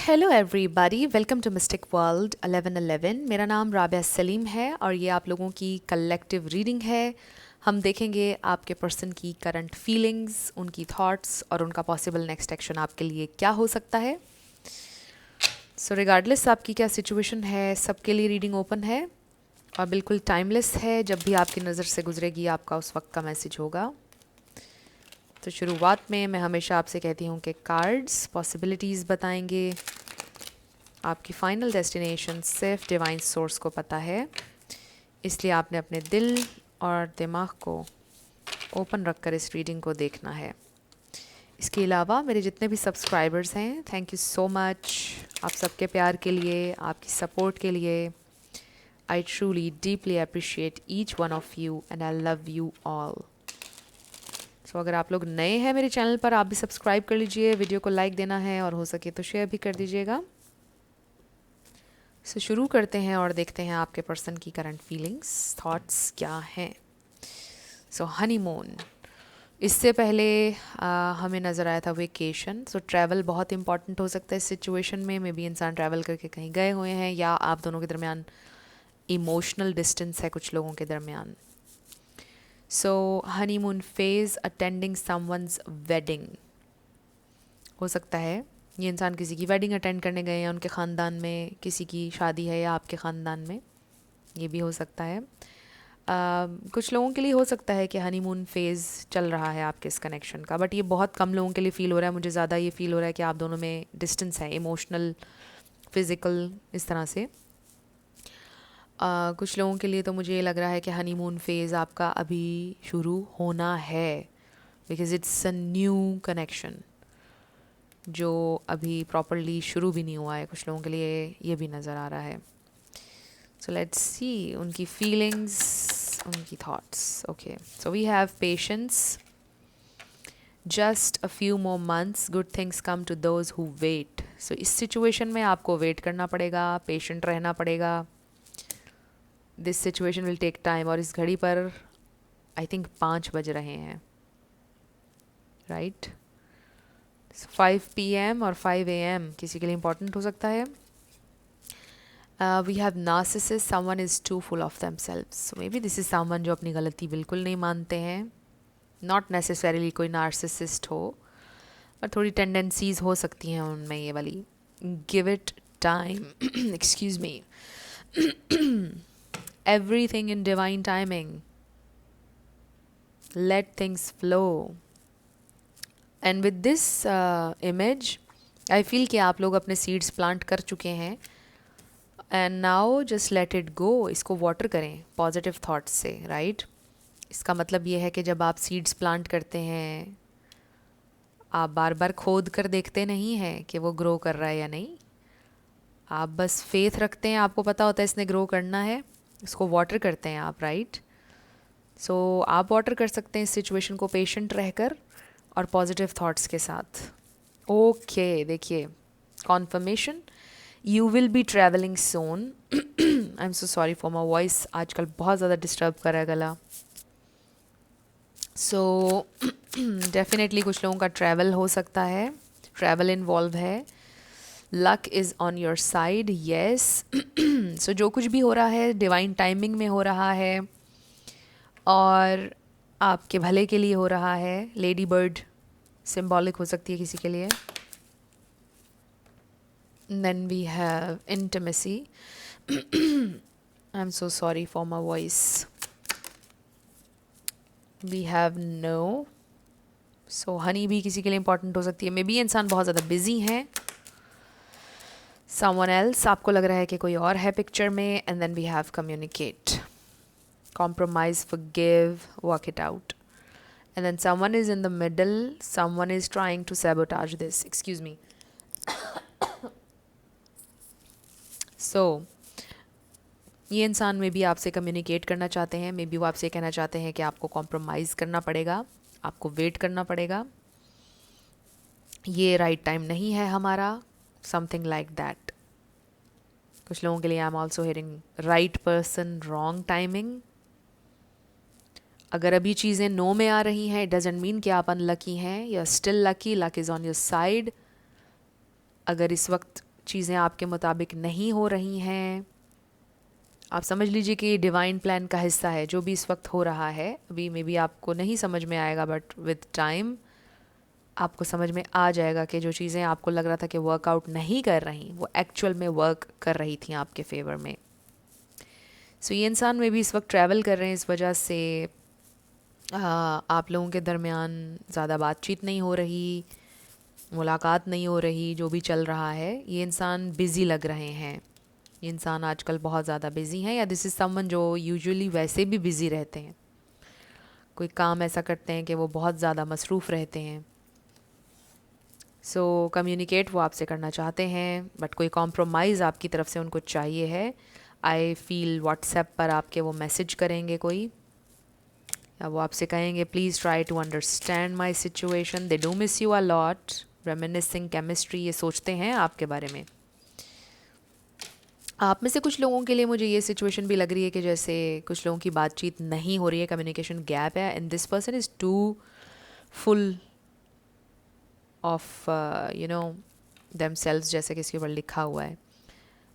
Hello everybody, welcome to mystic world 1111। मेरा नाम राबिया सलीम है और ये आप लोगों की कलेक्टिव रीडिंग है। हम देखेंगे आपके पर्सन की करंट फीलिंग्स, उनकी थॉट्स और उनका पॉसिबल नेक्स्ट एक्शन आपके लिए क्या हो सकता है। सो रिगार्डलेस आपकी क्या सिचुएशन है, सबके लिए रीडिंग ओपन है और बिल्कुल टाइमलेस है। जब भी आपकी नज़र से गुजरेगी आपका उस वक्त का मैसेज होगा। तो शुरुआत में मैं हमेशा आपसे कहती हूँ कि कार्ड्स पॉसिबिलिटीज़ बताएंगे। आपकी फ़ाइनल डेस्टिनेशन सिर्फ डिवाइन सोर्स को पता है, इसलिए आपने अपने दिल और दिमाग को ओपन रखकर इस रीडिंग को देखना है। इसके अलावा मेरे जितने भी सब्सक्राइबर्स हैं, थैंक यू सो मच आप सबके प्यार के लिए, आपकी सपोर्ट के लिए। I truly deeply appreciate each one of you and I love you all. So अगर आप लोग नए हैं मेरे चैनल पर, आप भी सब्सक्राइब कर लीजिए, वीडियो को लाइक देना है और हो सके तो शेयर भी कर दीजिएगा। सो शुरू करते हैं और देखते हैं आपके पर्सन की करंट फीलिंग्स, थॉट्स क्या हैं। सो हनीमून, इससे पहले हमें नज़र आया था वेकेशन। सो ट्रैवल बहुत इंपॉर्टेंट हो सकता है इस सिचुएशन में। मे बी इंसान ट्रैवल करके कहीं गए हुए हैं या आप दोनों के दरमियान इमोशनल डिस्टेंस है कुछ लोगों के दरमियान। So honeymoon phase, attending someone's wedding हो सकता है। ये इंसान किसी की वेडिंग अटेंड करने गए हैं, उनके ख़ानदान में किसी की शादी है या आपके ख़ानदान में, ये भी हो सकता है। कुछ लोगों के लिए हो सकता है कि हनीमून फेज़ चल रहा है आपके इस कनेक्शन का, बट ये बहुत कम लोगों के लिए फ़ील हो रहा है। मुझे ज़्यादा ये फ़ील हो रहा है कि आप दोनों में डिस्टेंस है, इमोशनल, फिज़िकल, इस तरह से। कुछ लोगों के लिए तो मुझे लग रहा है कि हनीमून फेज़ आपका अभी शुरू होना है, because it's a new connection जो अभी प्रॉपरली शुरू भी नहीं हुआ है। कुछ लोगों के लिए ये भी नज़र आ रहा है। सो लेट्स सी उनकी फीलिंग्स, उनकी thoughts. Okay, so we have patience, just a few more months, good things come to those who wait. So इस सिचुएशन में आपको वेट करना पड़ेगा, पेशेंट रहना पड़ेगा। This situation will take time. और इस घड़ी पर आई थिंक 5 बज रहे हैं, राइट? 5 PM और 5 AM किसी के लिए इम्पॉर्टेंट हो सकता है। We have narcissist, someone is too full of themselves. So maybe this is someone जो अपनी गलती बिल्कुल नहीं मानते हैं। नॉट नेसेसरीली कोई नार्सिसिस्ट हो, पर थोड़ी टेंडेंसीज हो सकती हैं उनमें ये वाली। Give it time, excuse me, everything in divine timing, let things flow. And with this image I feel कि आप लोग अपने सीड्स प्लांट कर चुके हैं and now just let it go. इसको वाटर करें पॉजिटिव थॉट्स से, राइट? इसका मतलब ये है कि जब आप सीड्स प्लांट करते हैं, आप बार बार खोद कर देखते नहीं हैं कि वो ग्रो कर रहा है या नहीं। आप बस फेथ रखते हैं, आपको पता होता है इसने ग्रो करना है, इसको वाटर करते हैं आप, राइट? सो आप वाटर कर सकते हैं इस सिचुएशन को पेशेंट रहकर और पॉजिटिव थॉट्स के साथ। ओके, देखिए confirmation, you will be travelling soon. I am so sorry for my voice, आजकल बहुत ज़्यादा डिस्टर्ब कर रहा है गला। सो डेफिनेटली कुछ लोगों का ट्रैवल हो सकता है, ट्रैवल इन्वॉल्व है। Luck is on your side, yes. So जो कुछ भी हो रहा है डिवाइन टाइमिंग में हो रहा है और आपके भले के लिए हो रहा है। लेडी बर्ड सिम्बॉलिक हो सकती है किसी के लिए। Then we have intimacy. I'm so sorry for my voice. We have no. So honey भी किसी के लिए important हो सकती है। मे बी इंसान बहुत ज़्यादा busy है। Someone else, आपको लग रहा है कि कोई और है पिक्चर में। And then we have communicate, compromise, forgive, work it out. And then someone is in the middle. Someone is trying to sabotage this. Excuse me. So ये इंसान में भी आपसे कम्युनिकेट करना चाहते हैं। मे बी वो आपसे कहना चाहते हैं कि आपको कॉम्प्रोमाइज़ करना पड़ेगा, आपको वेट करना पड़ेगा, ये राइट टाइम नहीं है हमारा, समथिंग लाइक दैट। कुछ लोगों के लिए I am also hearing right person, wrong timing. अगर अभी चीज़ें नो में आ रही हैं, इट डजेंट मीन कि आप अनलकी हैं, you are still lucky, luck is on your side. अगर इस वक्त चीज़ें आपके मुताबिक नहीं हो रही हैं। आप समझ लीजिए कि ये डिवाइन प्लान का हिस्सा है। जो भी इस वक्त हो रहा है अभी मे बी आपको नहीं समझ में आएगा, बट विद टाइम आपको समझ में आ जाएगा कि जो चीज़ें आपको लग रहा था कि वर्कआउट नहीं कर रही, वो एक्चुअल में वर्क कर रही थी आपके फेवर में। सो ये इंसान में भी इस वक्त ट्रैवल कर रहे हैं, इस वजह से आप लोगों के दरमियान ज़्यादा बातचीत नहीं हो रही, मुलाकात नहीं हो रही। जो भी चल रहा है, ये इंसान बिज़ी लग रहे हैं। ये इंसान आजकल बहुत ज़्यादा बिज़ी हैं, या दिस इज़ समवन जो यूजुअली वैसे भी बिज़ी रहते हैं। कोई काम ऐसा करते हैं कि वो बहुत ज़्यादा मसरूफ़ रहते हैं। सो कम्युनिकेट वो आपसे करना चाहते हैं, बट कोई कॉम्प्रोमाइज़ आपकी तरफ से उनको चाहिए है। आई फील व्हाट्सएप पर आपके वो मैसेज करेंगे कोई, या वो आपसे कहेंगे please try to understand my situation, they do miss you a lot, reminiscing chemistry, ये सोचते हैं आपके बारे में। आप में से कुछ लोगों के लिए मुझे ये सिचुएशन भी लग रही है कि जैसे कुछ लोगों की बातचीत नहीं हो रही है, कम्युनिकेशन गैप है, and this person is too full of themselves, जैसे कि इसके ऊपर लिखा हुआ है।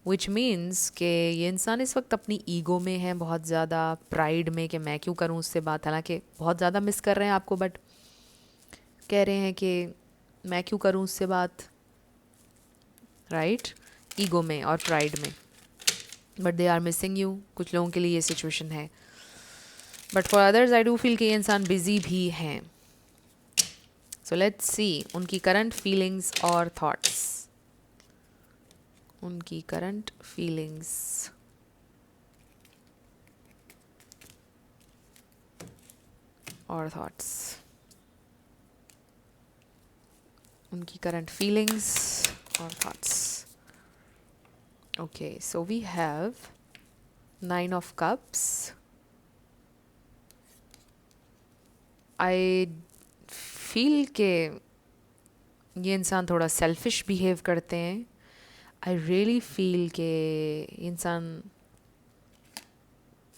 विच मीन्स कि ये इंसान इस वक्त अपनी ईगो में है, बहुत ज़्यादा प्राइड में, कि मैं क्यों करूँ उससे बात। हालांकि बहुत ज़्यादा मिस कर रहे हैं आपको, बट कह रहे हैं कि मैं क्यों करूँ उससे बात, राइट? ईगो में और प्राइड में, but they are missing you. कुछ लोगों के लिए ये सिचुएशन है, but for others I do feel कि ये इंसान बिजी भी हैं। सो लेट्स सी उनकी करंट फीलिंग्स और थॉट्स। उनकी करंट फीलिंग्स और थॉट्स। उनकी करंट फीलिंग्स और thoughts. Okay, so we have 9 of cups. I feel के ये इंसान थोड़ा सेल्फिश बिहेव करते हैं। आई रियली फील के इंसान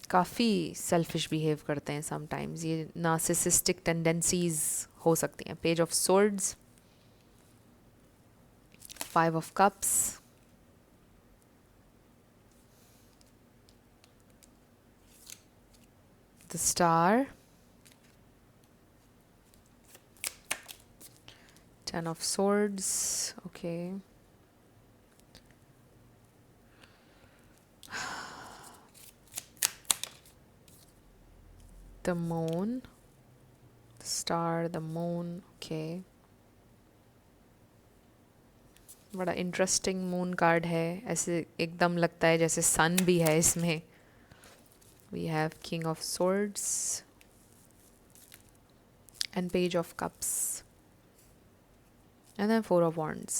काफ़ी सेल्फिश बिहेव करते हैं समटाइम्स। ये नार्सिसिस्टिक टेंडेंसीज हो सकती हैं। Page of swords, 5 of cups, the star, 10 of swords, okay, the moon, the star, the moon, okay, बड़ा इंटरेस्टिंग मून कार्ड है। ऐसे एकदम लगता है जैसे सन भी है इसमें। We have king of swords and page of cups and then 4 of wands,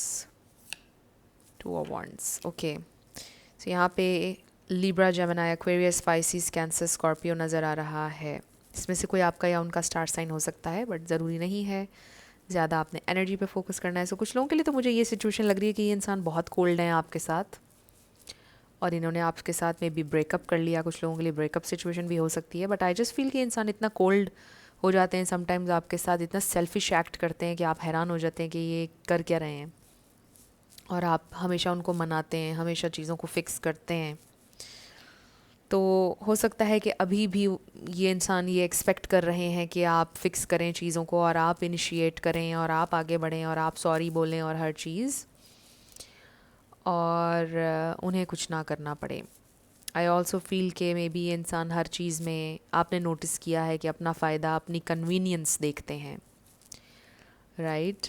2 of wands, okay. So यहाँ पे Libra, Gemini, Aquarius, Pisces, Cancer, Scorpio नज़र आ रहा है। इसमें से कोई आपका या उनका स्टार साइन हो सकता है, बट ज़रूरी नहीं है। ज़्यादा आपने एनर्जी पे फोकस करना है। सो कुछ लोगों के लिए तो मुझे ये सिचुएशन लग रही है कि ये इंसान बहुत कोल्ड है आपके साथ, और इन्होंने आपके साथ में भी ब्रेकअप कर लिया। कुछ लोगों के लिए ब्रेकअप सिचुएशन भी हो सकती है, बट आई जस्ट फील कि इंसान इतना कोल्ड हो जाते हैं समटाइम्स आपके साथ, इतना सेल्फिश एक्ट करते हैं कि आप हैरान हो जाते हैं कि ये कर क्या रहे हैं, और आप हमेशा उनको मनाते हैं, हमेशा चीज़ों को फिक्स करते हैं। तो हो सकता है कि अभी भी ये इंसान ये एक्सपेक्ट कर रहे हैं कि आप फिक्स करें चीज़ों को, और आप इनिशिएट करें, और आप आगे बढ़ें, और आप सॉरी बोलें, और हर चीज़, और उन्हें कुछ ना करना पड़े। आई ऑल्सो फील के मे बी ये इंसान हर चीज़ में, आपने नोटिस किया है कि अपना फ़ायदा, अपनी कन्वीनियंस देखते हैं, राइट?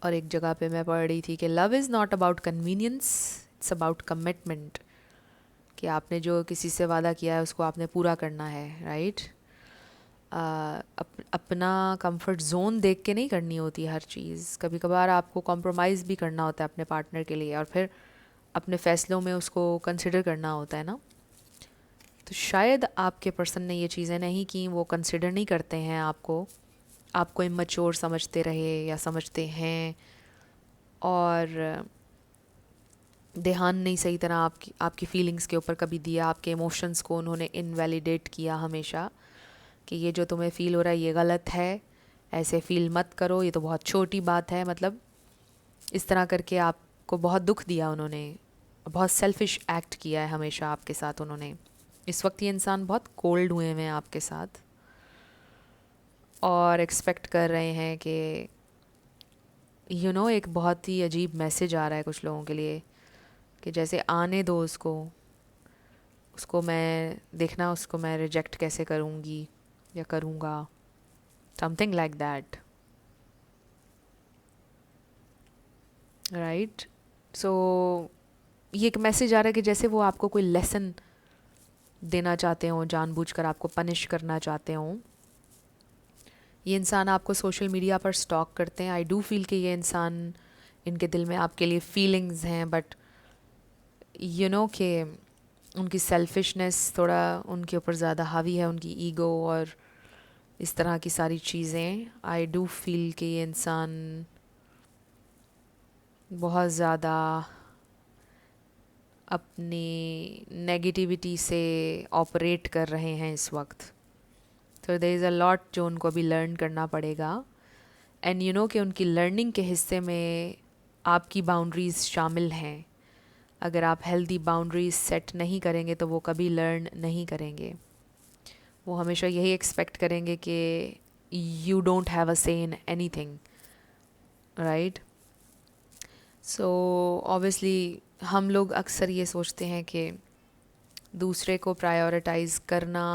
और एक जगह पे मैं पढ़ रही थी कि love is not about convenience, it's about commitment. कि आपने जो किसी से वादा किया है उसको आपने पूरा करना है, राइट? अपना कंफर्ट जोन देख के नहीं करनी होती हर चीज़। कभी कभार आपको कॉम्प्रोमाइज़ भी करना होता है अपने पार्टनर के लिए, और फिर अपने फ़ैसलों में उसको कंसिडर करना होता है ना। तो शायद आपके पर्सन ने ये चीज़ें नहीं की, वो कंसिडर नहीं करते हैं आपको इमैच्योर समझते रहे या समझते हैं, और ध्यान नहीं सही तरह आपकी फीलिंग्स के ऊपर कभी दिया। आपके इमोशंस को उन्होंने इनवैलिडेट किया हमेशा, कि ये जो तुम्हें फ़ील हो रहा है ये गलत है, ऐसे फील मत करो, ये तो बहुत छोटी बात है। मतलब इस तरह करके आपको बहुत दुख दिया उन्होंने, बहुत सेल्फिश एक्ट किया है हमेशा आपके साथ उन्होंने। इस वक्त ये इंसान बहुत कोल्ड हुए हैं आपके साथ और एक्सपेक्ट कर रहे हैं कि एक बहुत ही अजीब मैसेज आ रहा है कुछ लोगों के लिए कि जैसे आने दो उसको, उसको मैं देखना, उसको मैं रिजेक्ट कैसे करूँगी या करूँगा, समथिंग लाइक दैट, राइट। सो ये एक मैसेज आ रहा है कि जैसे वो आपको कोई लेसन देना चाहते हो, जानबूझकर आपको पनिश करना चाहते हो। ये इंसान आपको सोशल मीडिया पर स्टॉक करते हैं। आई डू फील कि ये इंसान, इनके दिल में आपके लिए फीलिंग्स हैं, बट कि उनकी सेल्फिशनेस थोड़ा उनके ऊपर ज़्यादा हावी है, उनकी ईगो और इस तरह की सारी चीज़ें। आई डू फील कि ये इंसान बहुत ज़्यादा अपनी नेगेटिविटी से ऑपरेट कर रहे हैं इस वक्त। तो देयर इज़ अ लॉट जो उनको अभी लर्न करना पड़ेगा। एंड कि उनकी लर्निंग के हिस्से में आपकी बाउंड्रीज़ शामिल हैं। अगर आप हेल्दी बाउंड्रीज सेट नहीं करेंगे तो वो कभी लर्न नहीं करेंगे। वो हमेशा यही एक्सपेक्ट करेंगे कि यू डोंट हैव अ से in anything, right. So obviously हम लोग अक्सर ये सोचते हैं कि दूसरे को प्रायोरिटाइज़ करना,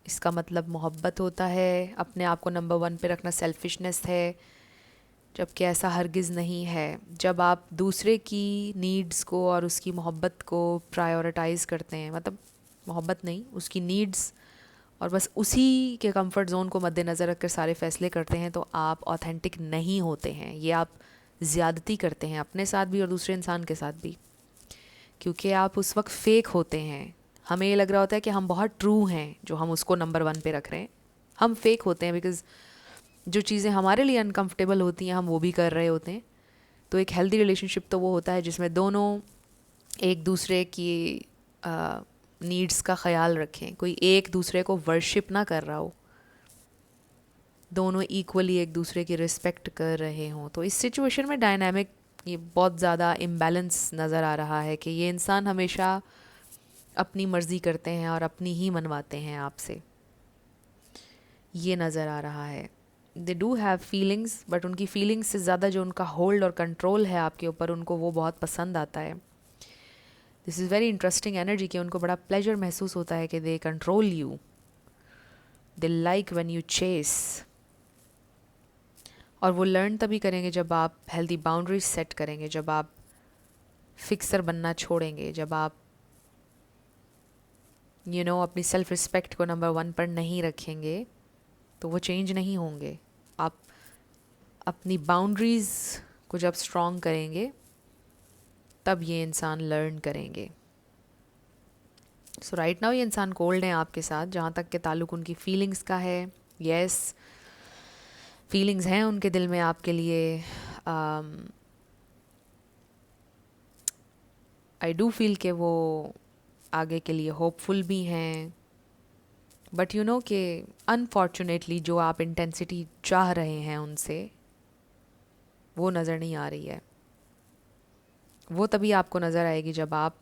इसका मतलब मोहब्बत होता है, अपने आप को नंबर 1 पे रखना सेल्फिशनेस है, जबकि ऐसा हरगिज़ नहीं है। जब आप दूसरे की नीड्स को और उसकी मोहब्बत को प्रायोरिटाइज़ करते हैं, मतलब मोहब्बत नहीं, उसकी नीड्स, और बस उसी के कंफर्ट जोन को मद्देनज़र रखकर सारे फैसले करते हैं, तो आप ऑथेंटिक नहीं होते हैं। ये आप ज़्यादती करते हैं अपने साथ भी और दूसरे इंसान के साथ भी, क्योंकि आप उस वक्त फेक होते हैं। हमें ये लग रहा होता है कि हम बहुत ट्रू हैं जो हम उसको नंबर 1 पे रख रहे हैं। हम फेक होते हैं बिकॉज़ जो चीज़ें हमारे लिए अनकंफर्टेबल होती हैं हम वो भी कर रहे होते हैं। तो एक हेल्दी रिलेशनशिप तो वो होता है जिसमें दोनों एक दूसरे की नीड्स का ख्याल रखें, कोई एक दूसरे को वर्शिप ना कर रहा हो, दोनों इक्वली एक दूसरे की रिस्पेक्ट कर रहे हों। तो इस सिचुएशन में डायनामिक ये बहुत ज़्यादा इम्बैलेंस नज़र आ रहा है कि ये इंसान हमेशा अपनी मर्ज़ी करते हैं और अपनी ही मनवाते हैं आपसे, ये नज़र आ रहा है। They do have feelings, but उनकी फीलिंग्स से ज़्यादा जो उनका होल्ड और कंट्रोल है आपके ऊपर, उनको वो बहुत पसंद आता है। This is very interesting energy कि उनको बड़ा प्लेजर महसूस होता है कि they control you, they like when you chase. और वो लर्न तभी करेंगे जब आप हेल्दी बाउंड्रीज सेट करेंगे, जब आप फिक्सर बनना छोड़ेंगे, जब आप अपनी सेल्फ रिस्पेक्ट को नंबर 1 पर नहीं रखेंगे, तो वो चेंज नहीं होंगे। आप अपनी बाउंड्रीज़ को जब स्ट्रॉन्ग करेंगे तब ये इंसान लर्न करेंगे। सो राइट नाउ ये इंसान कोल्ड हैं आपके साथ, जहाँ तक के ताल्लुक उनकी फीलिंग्स का है। यस, फीलिंग्स हैं उनके दिल में आपके लिए। आई डू फील कि वो आगे के लिए होपफुल भी हैं, बट कि अनफॉर्चुनेटली जो आप इंटेंसिटी चाह रहे हैं उनसे, वो नज़र नहीं आ रही है। वो तभी आपको नज़र आएगी जब आप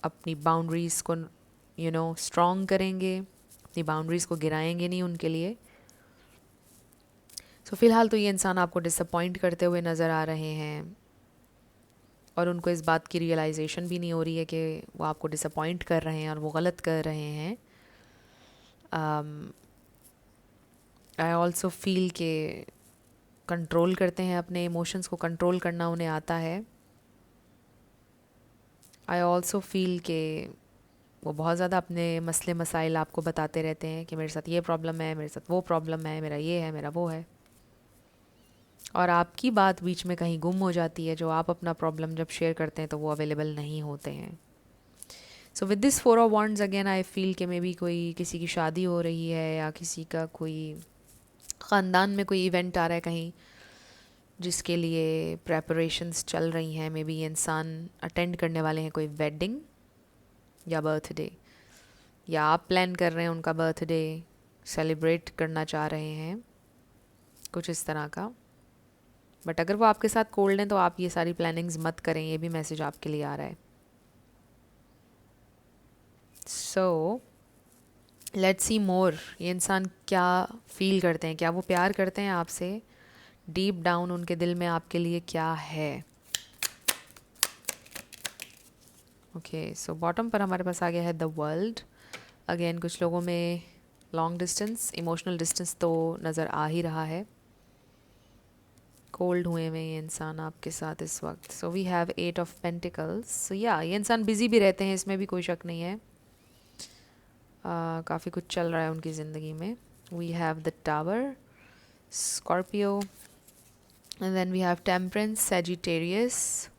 अपनी बाउंड्रीज़ को स्ट्रॉन्ग करेंगे, अपनी बाउंड्रीज़ को गिराएंगे नहीं उनके लिए। सो फ़िलहाल तो ये इंसान आपको डिसअपॉइंट करते हुए नज़र आ रहे हैं और उनको इस बात की रियलाइजेशन भी नहीं हो रही है कि वो आपको डिसअपॉइंट कर रहे हैं और वो गलत कर रहे हैं। आई ऑल्सो फील के कंट्रोल करते हैं, अपने इमोशंस को कंट्रोल करना उन्हें आता है। आई ऑल्सो फील के वो बहुत ज़्यादा अपने मसले मसाइल आपको बताते रहते हैं कि मेरे साथ ये प्रॉब्लम है, मेरे साथ वो प्रॉब्लम है, मेरा ये है, मेरा वो है, और आपकी बात बीच में कहीं गुम हो जाती है। जो आप अपना प्रॉब्लम जब शेयर करते हैं तो वो अवेलेबल नहीं होते हैं। So with this 4 of wands again I feel कि मे बी कोई किसी की शादी हो रही है या किसी का कोई ख़ानदान में कोई इवेंट आ रहा है कहीं, जिसके लिए प्रेपरेशंस चल रही हैं। मे बी ये इंसान अटेंड करने वाले हैं कोई वेडिंग या बर्थडे, या आप प्लान कर रहे हैं उनका बर्थडे सेलिब्रेट करना चाह रहे हैं, कुछ इस तरह का। बट अगर वो आपके साथ कोल्ड हैं तो आप ये सारी प्लानिंग्स मत करें, ये भी मैसेज आपके लिए आ रहा है. सो लेट्स सी मोर. ये इंसान क्या फील करते हैं, क्या वो प्यार करते हैं आपसे? डीप डाउन उनके दिल में आपके लिए क्या है? ओके, सो बॉटम पर हमारे पास आ गया है द वर्ल्ड. अगेन कुछ लोगों में लॉन्ग डिस्टेंस, इमोशनल डिस्टेंस तो नज़र आ ही रहा है. कोल्ड हुए में ये इंसान आपके साथ इस वक्त. So we have 8 of pentacles. So या ये इंसान बिजी भी रहते हैं, इसमें भी कोई शक नहीं है. काफ़ी कुछ चल रहा है उनकी ज़िंदगी में. We have the tower, Scorpio, and then we have temperance, Sagittarius,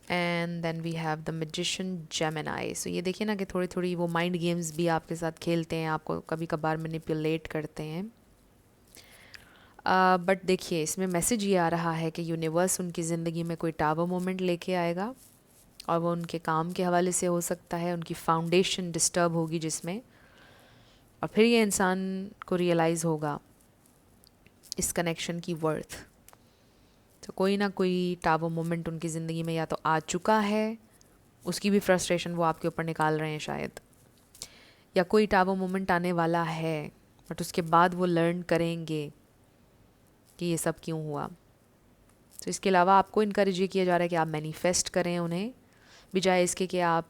and then we have the magician, Gemini. So ये देखिए ना कि थोड़ी थोड़ी वो माइंड गेम्स भी आपके साथ खेलते हैं, आपको कभी कभार मैनिपुलेट करते हैं. बट देखिए इसमें मैसेज ये आ रहा है कि यूनिवर्स उनकी ज़िंदगी में कोई टावर मोमेंट लेके आएगा, और वो उनके काम के हवाले से हो सकता है. उनकी फाउंडेशन डिस्टर्ब होगी जिसमें, और फिर ये इंसान को रियलाइज़ होगा इस कनेक्शन की वर्थ. तो कोई ना कोई टावर मोमेंट उनकी ज़िंदगी में या तो आ चुका है, उसकी भी फ्रस्ट्रेशन वो आपके ऊपर निकाल रहे हैं शायद, या कोई टावर मोमेंट आने वाला है, बट उसके बाद वो लर्न करेंगे कि ये सब क्यों हुआ. तो इसके अलावा आपको इनकरेज ये किया जा रहा है कि आप मैनिफेस्ट करें उन्हें, बजाय इसके कि आप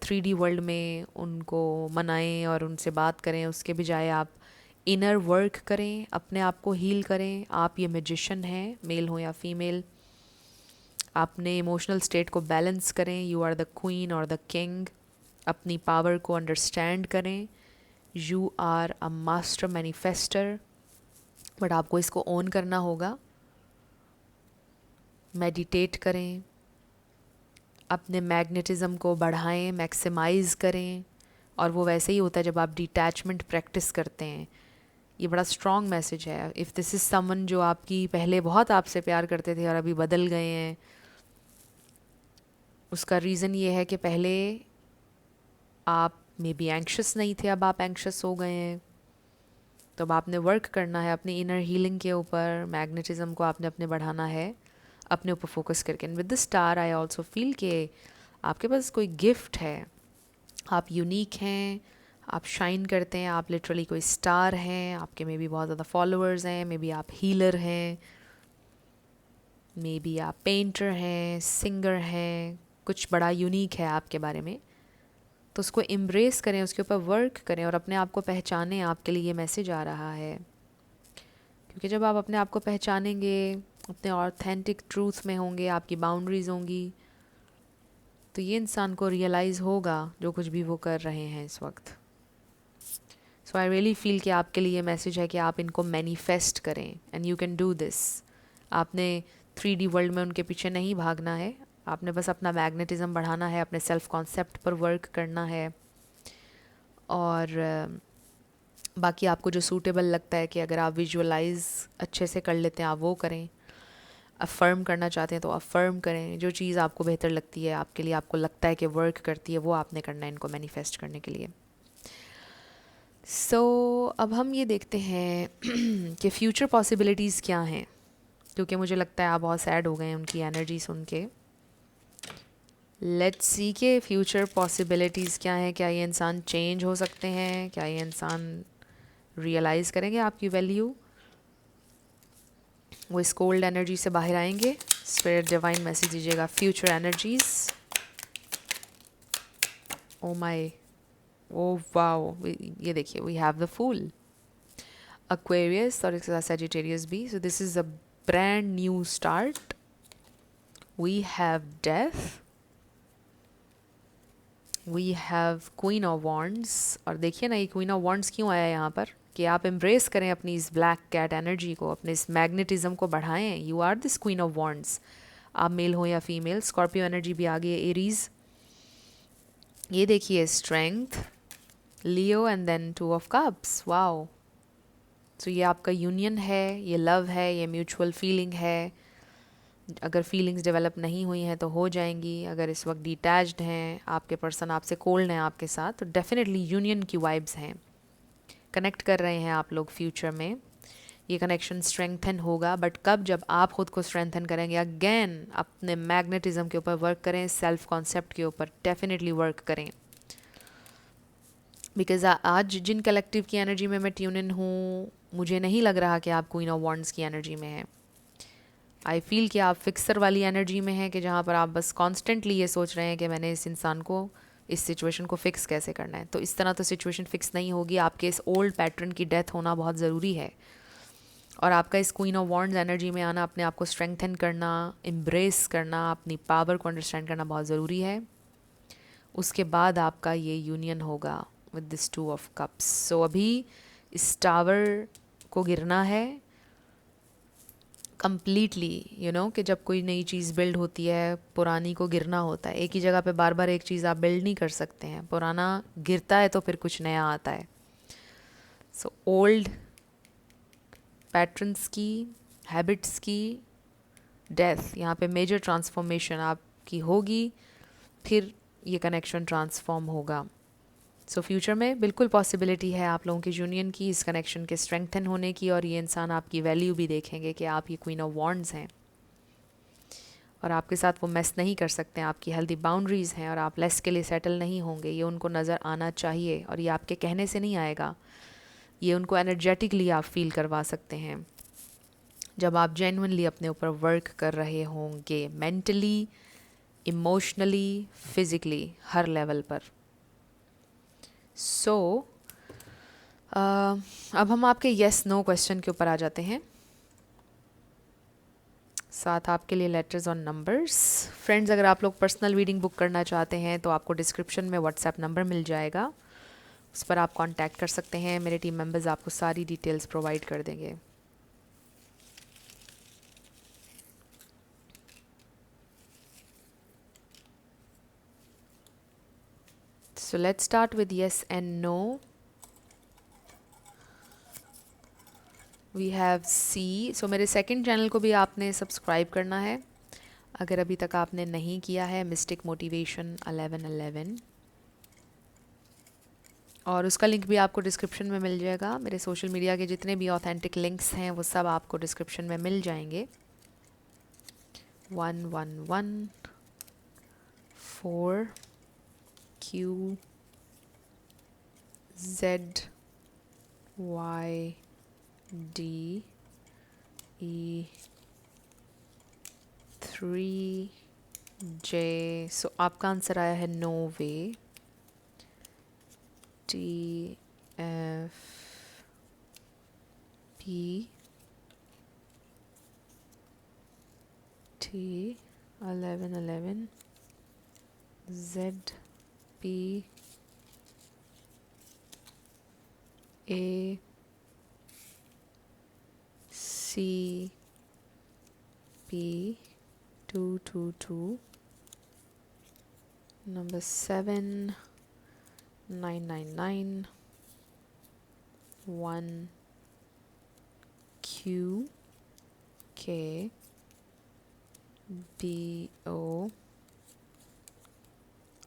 3D वर्ल्ड में उनको मनाएं और उनसे बात करें. उसके बजाय आप इनर वर्क करें, अपने आप को हील करें. आप ये मैजिशियन हैं, मेल हो या फीमेल. अपने इमोशनल स्टेट को बैलेंस करें. यू आर द क्वीन और द किंग. अपनी पावर को अंडरस्टैंड करें. You are a master manifester, but आपको इसको ओन करना होगा. मेडिटेट करें, अपने मैग्नेटिज़म को बढ़ाएं, मैक्सिमाइज़ करें. और वो वैसे ही होता है जब आप डिटैचमेंट प्रैक्टिस करते हैं. ये बड़ा स्ट्रॉन्ग मैसेज है. इफ़ दिस इज़ समवन जो आपकी पहले बहुत आपसे प्यार करते थे और अभी बदल गए हैं, उसका रीज़न ये है कि पहले आप मे बी एंक्शस नहीं थे, अब आप एंक्शस हो गए हैं. तो अब आपने वर्क करना है अपनी इनर हीलिंग के ऊपर. मैग्नेटिज़म को आपने अपने बढ़ाना है, अपने ऊपर फोकस करके. And with the star I also feel कि आपके पास कोई गिफ्ट है. आप यूनिक हैं, आप शाइन करते हैं, आप लिटरली कोई स्टार हैं. आपके मे बी बहुत ज़्यादा फॉलोअर्स हैं, मे बी आप हीलर हैं, मे बी आप पेंटर हैं, सिंगर हैं. कुछ बड़ा यूनिक है आपके बारे में. तो उसको एम्ब्रेस करें, उसके ऊपर वर्क करें और अपने आप को पहचानें. आपके लिए ये मैसेज आ रहा है, क्योंकि जब आप अपने आप को पहचानेंगे, अपने ऑथेंटिक ट्रूथ में होंगे, आपकी बाउंड्रीज़ होंगी, तो ये इंसान को रियलाइज़ होगा जो कुछ भी वो कर रहे हैं इस वक्त. सो आई रियली फील कि आपके लिए मैसेज है कि आप इनको मैनिफेस्ट करें. And you can do this. आपने 3D वर्ल्ड में उनके पीछे नहीं भागना है. आपने बस अपना मैग्नेटिज़म बढ़ाना है, अपने सेल्फ कॉन्सेप्ट पर वर्क करना है. और बाकी आपको जो सूटेबल लगता है कि अगर आप विजुअलाइज अच्छे से कर लेते हैं आप वो करें. अफर्म करना चाहते हैं तो अफर्म करें. जो चीज़ आपको बेहतर लगती है आपके लिए, आपको लगता है कि वर्क करती है, वो आपने करना है इनको मैनिफेस्ट करने के लिए. अब हम ये देखते हैं कि फ्यूचर पॉसिबिलिटीज़ क्या हैं, क्योंकि मुझे लगता है आप बहुत सैड हो गए हैं उनकी एनर्जी सुन के. लेट्स सी के फ्यूचर पॉसिबिलिटीज़ क्या हैं. क्या ये इंसान चेंज हो सकते हैं? क्या ये इंसान रियलाइज़ करेंगे आपकी वैल्यू? वो इस कोल्ड एनर्जी से बाहर आएंगे? स्पिरिट डिवाइन मैसेज दीजिएगा. Future energies. Oh my, oh wow, ये देखिए we have the fool, Aquarius और इसके साथ सेजिटेरियस भी. So this is a brand new start. We have death, we have queen of wands. और देखिए ना ये क्वीन ऑफ वॉन्ड्स क्यों आया यहाँ पर, कि आप एम्ब्रेस करें अपनी इस ब्लैक कैट एनर्जी को, अपने इस मैग्नेटिज्म को बढ़ाएं. You are this queen of wands, आप मेल हो या फीमेल. स्कॉर्पियो एनर्जी भी आ गई है, एरीज. ये देखिए strength, Leo, and then 2 of cups. Wow. तो ये आपका यूनियन है, ये लव है, ये म्यूचुअल फीलिंग है. अगर फीलिंग्स डेवलप नहीं हुई हैं तो हो जाएंगी. अगर इस वक्त डिटैच्ड हैं, आपके पर्सन आपसे कोल्ड हैं आपके साथ, तो डेफिनेटली यूनियन की वाइब्स हैं. कनेक्ट कर रहे हैं आप लोग फ्यूचर में. ये कनेक्शन स्ट्रेंथन होगा, बट कब? जब आप खुद को स्ट्रेंथन करेंगे। अगेन अपने मैग्नेटिज्म के ऊपर वर्क करें, सेल्फ कॉन्सेप्ट के ऊपर डेफिनेटली वर्क करें। बिकॉज आज जिन कलेक्टिव की एनर्जी में मैं ट्यून इन हूँ, मुझे नहीं लग रहा कि आप क्वीन ऑफ वॉन्ड्स की एनर्जी में हैं। आई फील कि आप फिक्सर वाली एनर्जी में हैं, कि जहाँ पर आप बस कॉन्स्टेंटली ये सोच रहे हैं कि मैंने इस इंसान को, इस सिचुएशन को फिक्स कैसे करना है। तो इस तरह तो सिचुएशन फिक्स नहीं होगी। आपके इस ओल्ड पैटर्न की डेथ होना बहुत ज़रूरी है, और आपका इस क्वीन ऑफ वॉन्ड्स एनर्जी में आना, अपने आप को स्ट्रेंथन करना, एम्ब्रेस करना, अपनी पावर को अंडरस्टैंड करना बहुत ज़रूरी है। उसके बाद आपका ये यूनियन होगा with this two of cups. So अभी इस टावर को गिरना है कम्प्लीटली, कि जब कोई नई चीज़ बिल्ड होती है, पुरानी को गिरना होता है। एक ही जगह पे बार बार एक चीज़ आप बिल्ड नहीं कर सकते हैं। पुराना गिरता है तो फिर कुछ नया आता है। सो ओल्ड पैटर्न्स की, हैबिट्स की डेथ, यहाँ पे मेजर ट्रांसफॉर्मेशन आपकी होगी, फिर ये कनेक्शन ट्रांसफॉर्म होगा। सो फ्यूचर में बिल्कुल पॉसिबिलिटी है आप लोगों के यूनियन की, इस कनेक्शन के स्ट्रेंथन होने की, और ये इंसान आपकी वैल्यू भी देखेंगे कि आप ये क्वीन ऑफ वॉन्ड्स हैं, और आपके साथ वो मेस नहीं कर सकते हैं। आपकी हेल्दी बाउंड्रीज़ हैं, और आप लेस के लिए सेटल नहीं होंगे। ये उनको नज़र आना चाहिए, और ये आपके कहने से नहीं आएगा, ये उनको एनर्जेटिकली आप फील करवा सकते हैं जब आप जेन्युइनली अपने ऊपर वर्क कर रहे होंगे, मेंटली, इमोशनली, फिज़िकली, हर लेवल पर। सो अब हम आपके येस नो क्वेश्चन के ऊपर आ जाते हैं, साथ आपके लिए लेटर्स और नंबर्स। फ्रेंड्स, अगर आप लोग पर्सनल रीडिंग बुक करना चाहते हैं तो आपको डिस्क्रिप्शन में व्हाट्सएप नंबर मिल जाएगा, उस पर आप कांटेक्ट कर सकते हैं। मेरे टीम मेंबर्स आपको सारी डिटेल्स प्रोवाइड कर देंगे। So let's start with yes and no. We have C. So मेरे सेकंड चैनल को भी आपने सब्सक्राइब करना है, अगर अभी तक आपने नहीं किया है, मिस्टिक मोटिवेशन 1111, और उसका लिंक भी आपको डिस्क्रिप्शन में मिल जाएगा। मेरे सोशल मीडिया के जितने भी ऑथेंटिक लिंक्स हैं वो सब आपको डिस्क्रिप्शन में मिल जाएंगे। 111 4 Q Z Y D E 3 J। सो आपका आंसर आया है no way. T F P T 1111 Z P A C P 222 number 7 999 1 Q K B O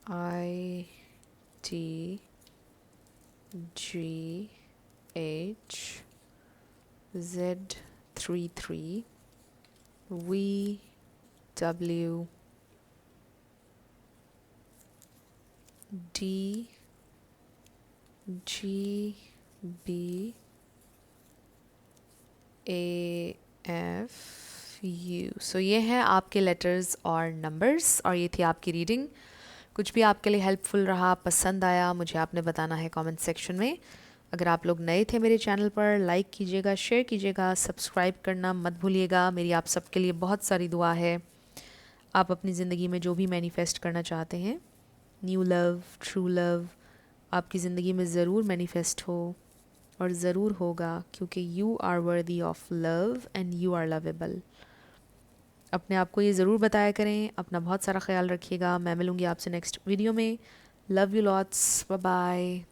I T G H Z 33 V W D G B A F U। सो ये हैं आपके letters और numbers, और ये थी आपकी reading. कुछ भी आपके लिए हेल्पफुल रहा, पसंद आया, मुझे आपने बताना है कमेंट सेक्शन में। अगर आप लोग नए थे मेरे चैनल पर, लाइक कीजिएगा, शेयर कीजिएगा, सब्सक्राइब करना मत भूलिएगा। मेरी आप सबके लिए बहुत सारी दुआ है। आप अपनी ज़िंदगी में जो भी मैनिफेस्ट करना चाहते हैं, न्यू लव, ट्रू लव, आपकी ज़िंदगी में ज़रूर मैनिफेस्ट हो, और ज़रूर होगा, क्योंकि you are worthy of love and you are lovable. अपने आप को ये ज़रूर बताया करें। अपना बहुत सारा ख्याल रखिएगा। मैं मिलूँगी आपसे नेक्स्ट वीडियो में। Love you lots, bye bye.